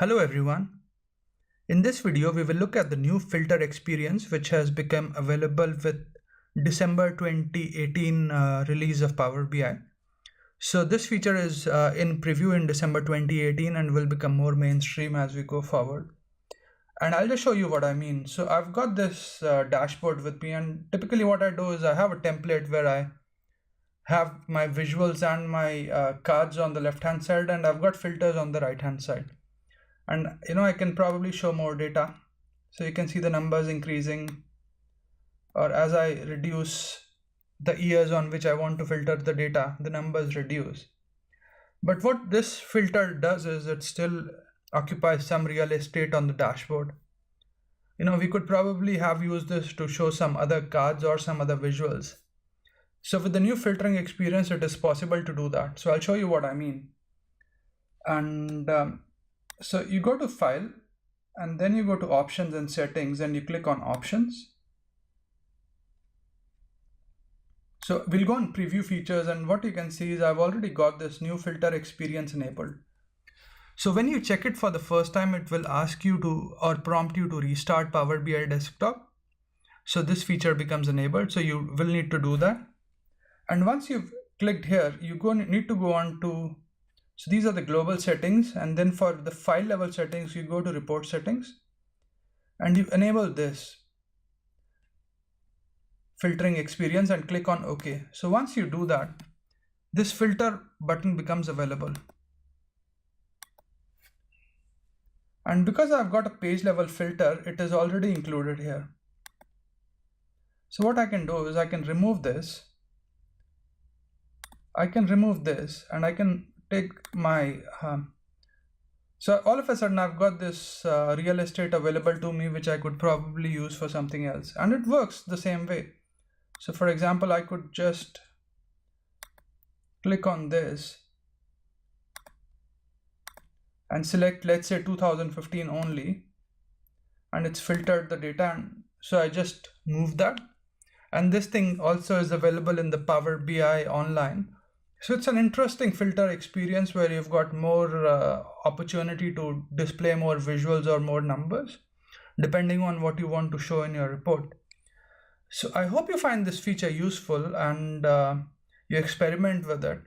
Hello everyone. In this video, we will look at the new filter experience which has become available with December 2018 release of Power BI. So this feature is in preview in December 2018 and will become more mainstream as we go forward. And I'll just show you what I mean. So I've got this dashboard with me, and typically what I do is I have a template where I have my visuals and my cards on the left hand side, and I've got filters on the right hand side. And I can probably show more data, so you can see the numbers increasing, or as I reduce the years on which I want to filter the data, the numbers reduce. But what this filter does is it still occupies some real estate on the dashboard. We could probably have used this to show some other cards or some other visuals. So with the new filtering experience, it is possible to do that. So I'll show you what I mean. And so you go to File, and then you go to Options and Settings, and you click on Options. So we'll go on Preview Features, and what you can see is I've already got this new filter experience enabled. So when you check it for the first time, it will ask you to, or prompt you to restart Power BI Desktop. So this feature becomes enabled, so you will need to do that. And once you've clicked here, you need to go on to, so these are the global settings, and then for the file level settings, you go to Report Settings, and you enable this filtering experience and click on OK. So once you do that, this filter button becomes available. And because I've got a page level filter, it is already included here. So what I can do is I can remove this. I can remove this, and I can take my so all of a sudden I've got this real estate available to me, which I could probably use for something else, and it works the same way. So for example, I could just click on this and select, let's say, 2015 only, and it's filtered the data, and so I just move that. And this thing also is available in the Power BI online. So it's an interesting filter experience where you've got more opportunity to display more visuals or more numbers, depending on what you want to show in your report. So I hope you find this feature useful and you experiment with it.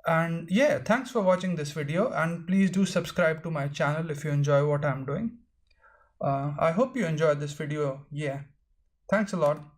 And yeah, thanks for watching this video, and please do subscribe to my channel if you enjoy what I'm doing. I hope you enjoyed this video. Yeah, thanks a lot.